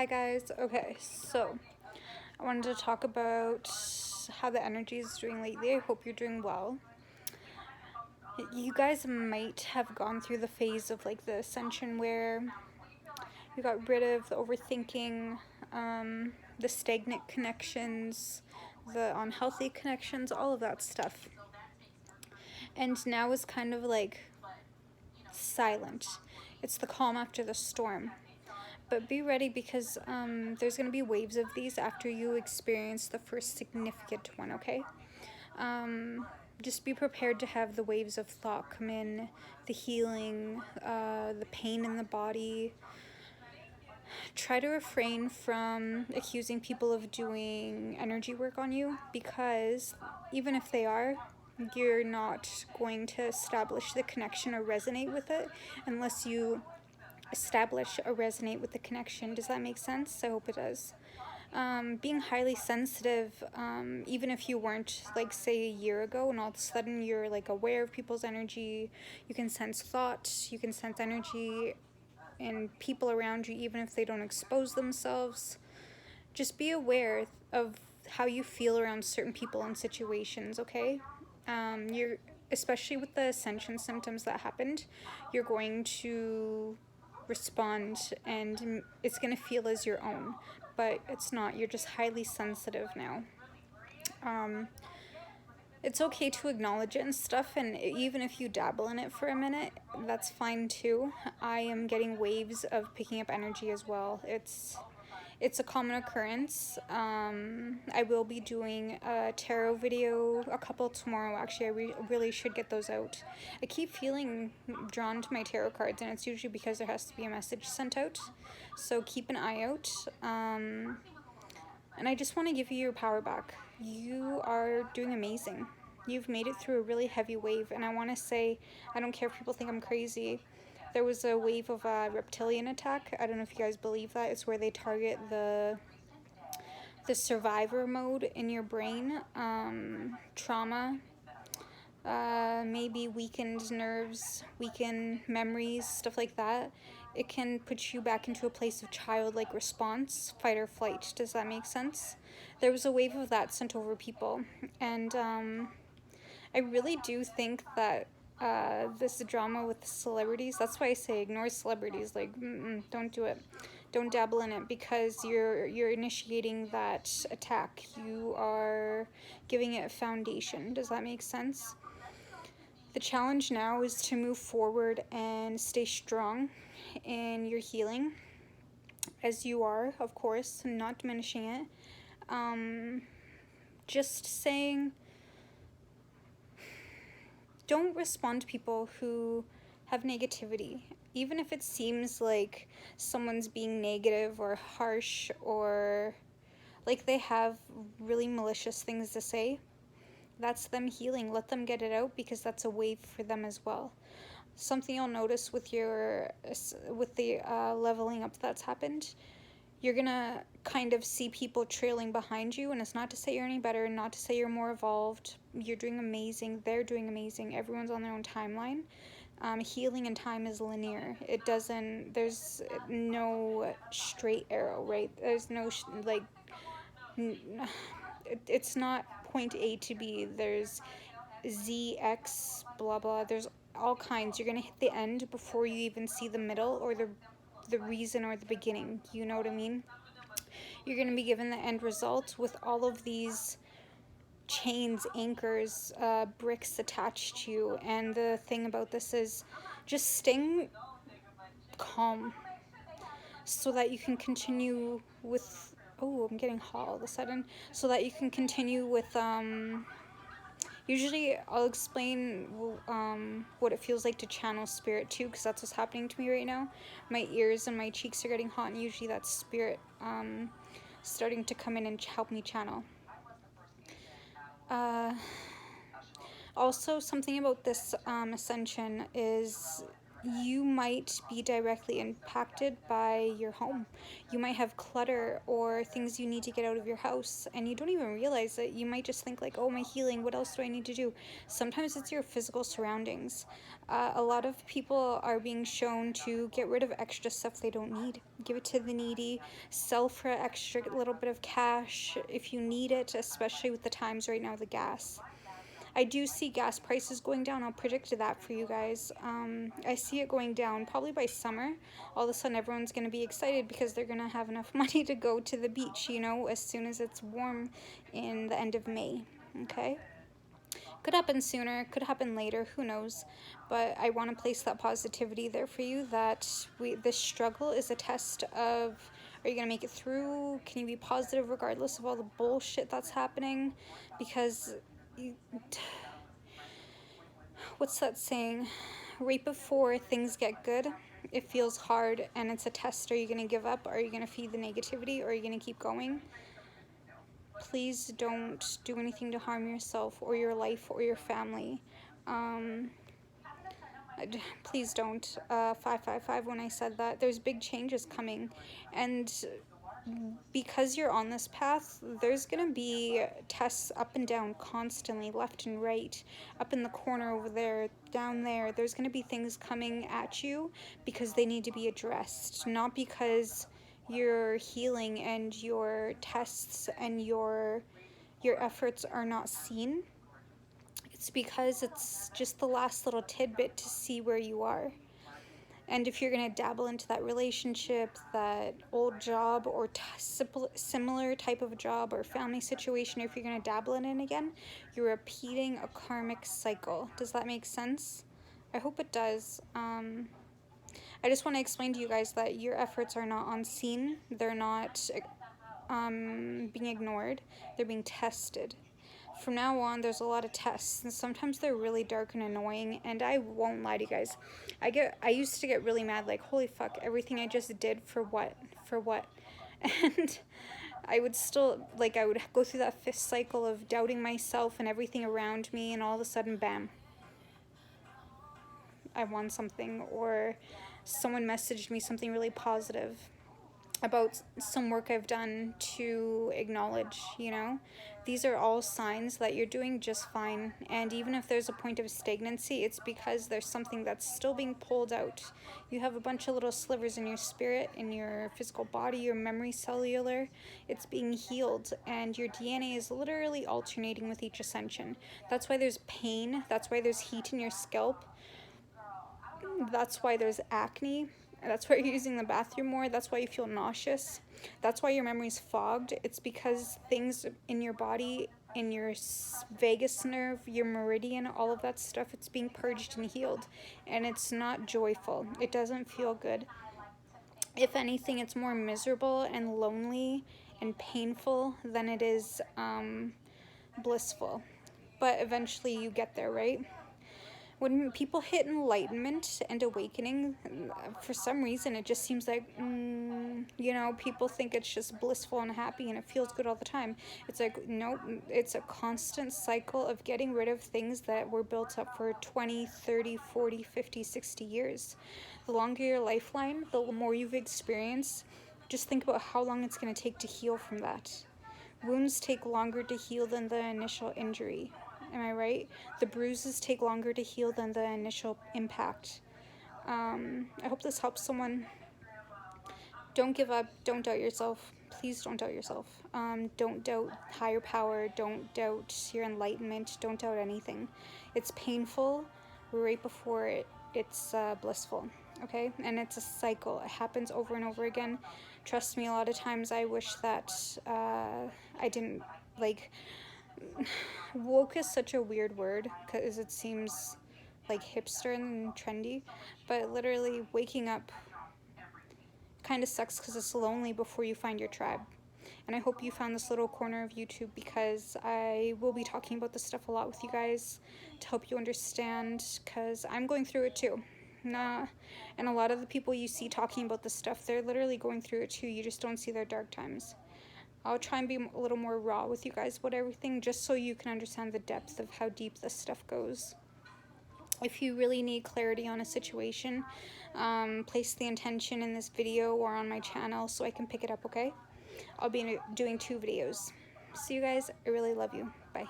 Hi guys. Okay, so I wanted to talk about how the energy is doing lately. I hope you're doing well. You guys might have gone through the phase of like the Ascension where you got rid of the overthinking, the stagnant connections, the unhealthy connections, all of that stuff. And now is kind of like silent. It's the calm after the storm. But be ready because there's going to be waves of these after you experience the first significant one, okay? Just be prepared to have the waves of thought come in, the healing, the pain in the body. Try to refrain from accusing people of doing energy work on you, because even if they are, you're not going to establish the connection or resonate with it unless you establish or resonate with the connection. Does that make sense? I hope it does. Being highly sensitive, even if you weren't, like, say a year ago, and all of a sudden you're like aware of people's energy, you can sense thoughts, you can sense energy in people around you, even if they don't expose themselves. Just be aware of how you feel around certain people and situations, okay? You're, especially with the Ascension symptoms that happened, you're going to respond and it's going to feel as your own, but it's not. You're just highly sensitive now. It's okay to acknowledge it and stuff, and even if you dabble in it for a minute, that's fine too. I am getting waves of picking up energy as well. It's a common occurrence. I will be doing a tarot video, a couple tomorrow. Actually, I really should get those out. I keep feeling drawn to my tarot cards, and it's usually because there has to be a message sent out. So keep an eye out. And I just want to give you your power back. You are doing amazing. You've made it through a really heavy wave, and I want to say, I don't care if people think I'm crazy. There was a wave of a reptilian attack. I don't know if you guys believe that. It's where they target the survivor mode in your brain, trauma, maybe weakened nerves, weakened memories, stuff like that. It can put you back into a place of childlike response, fight or flight. Does that make sense? There was a wave of that sent over people, and I really do think that this drama with celebrities, that's why I say ignore celebrities. Like, don't do it. Don't dabble in it, because you're initiating that attack. You are giving it a foundation. Does that make sense? The challenge now is to move forward and stay strong in your healing, as you are, of course, not diminishing it. Just saying, don't respond to people who have negativity, even if it seems like someone's being negative or harsh, or like they have really malicious things to say. That's them healing. Let them get it out, because that's a wave for them as well. Something you'll notice with the leveling up that's happened, you're gonna kind of see people trailing behind you, and it's not to say you're any better, not to say you're more evolved. You're doing amazing. They're doing amazing. Everyone's on their own timeline. Healing in time is linear. It doesn't, there's no straight arrow, right? There's no it's not point A to B. There's Z, X, blah blah. There's all kinds. You're gonna hit the end before you even see the middle or the reason or the beginning. You know what I mean? You're gonna be given the end result with all of these chains, anchors, bricks attached to you. And the thing about this is just staying calm so that you can continue with, oh, I'm getting hot all of a sudden, so that you can continue with, usually I'll explain what it feels like to channel spirit too, because that's what's happening to me right now. My ears and my cheeks are getting hot, and usually that's spirit starting to come in and help me channel. Also, something about this Ascension is you might be directly impacted by your home. You might have clutter or things you need to get out of your house and you don't even realize it. You might just think like, oh, my healing, what else do I need to do? Sometimes it's your physical surroundings. A lot of people are being shown to get rid of extra stuff they don't need. Give it to the needy, sell for an extra little bit of cash if you need it, especially with the times right now, the gas. I do see gas prices going down. I'll predict that for you guys. I see it going down probably by summer. All of a sudden, everyone's going to be excited because they're going to have enough money to go to the beach, you know, as soon as it's warm in the end of May. Okay? Could happen sooner, could happen later, who knows. But I want to place that positivity there for you that this struggle is a test of, are you going to make it through? Can you be positive regardless of all the bullshit that's happening? Because what's that saying? Right before things get good, it feels hard and it's a test. Are you going to give up? Are you going to feed the negativity? Or are you going to keep going? Please don't do anything to harm yourself or your life or your family. Please don't. 555, when I said that, there's big changes coming. And because you're on this path, there's going to be tests up and down constantly, left and right, up in the corner over there, down there. There's going to be things coming at you because they need to be addressed, not because your healing and your tests and your efforts are not seen. It's because it's just the last little tidbit to see where you are. And if you're going to dabble into that relationship, that old job, or similar type of job or family situation, if you're going to dabble in it again, you're repeating a karmic cycle. Does that make sense? I hope it does. I just want to explain to you guys that your efforts are not unseen. They're not being ignored. They're being tested. From now on, there's a lot of tests, and sometimes they're really dark and annoying, and I won't lie to you guys. I used to get really mad, like, holy fuck, everything I just did for what? For what? And I would still, like, I would go through that fifth cycle of doubting myself and everything around me, and all of a sudden, bam, I won something, or someone messaged me something really positive about some work I've done to acknowledge, you know? These are all signs that you're doing just fine. And even if there's a point of stagnancy, it's because there's something that's still being pulled out. You have a bunch of little slivers in your spirit, in your physical body, your memory cellular. It's being healed, and your DNA is literally alternating with each ascension. That's why there's pain. That's why there's heat in your scalp. That's why there's acne. That's why you're using the bathroom more. That's why you feel nauseous. That's why your memory's fogged. It's because things in your body, in your vagus nerve, your meridian, all of that stuff, it's being purged and healed. And it's not joyful. It doesn't feel good. If anything, it's more miserable and lonely and painful than it is blissful. But eventually you get there, right? When people hit enlightenment and awakening, for some reason it just seems like, you know, people think it's just blissful and happy and it feels good all the time. It's like, nope, it's a constant cycle of getting rid of things that were built up for 20, 30, 40, 50, 60 years. The longer your lifeline, the more you've experienced, just think about how long it's going to take to heal from that. Wounds take longer to heal than the initial injury. Am I right? The bruises take longer to heal than the initial impact. I hope this helps someone. Don't give up. Don't doubt yourself. Please don't doubt yourself. Don't doubt higher power. Don't doubt your enlightenment. Don't doubt anything. It's painful right before it's blissful. Okay? And it's a cycle. It happens over and over again. Trust me, a lot of times I wish that I didn't, like... Woke is such a weird word because it seems like hipster and trendy, but literally waking up kind of sucks because it's lonely before you find your tribe. And I hope you found this little corner of YouTube because I will be talking about this stuff a lot with you guys to help you understand, because I'm going through it too. And a lot of the people you see talking about this stuff, they're literally going through it too. You just don't see their dark times. I'll try and be a little more raw with you guys about everything, just so you can understand the depth of how deep this stuff goes. If you really need clarity on a situation, place the intention in this video or on my channel so I can pick it up, okay? I'll be doing 2 videos. See you guys. I really love you. Bye.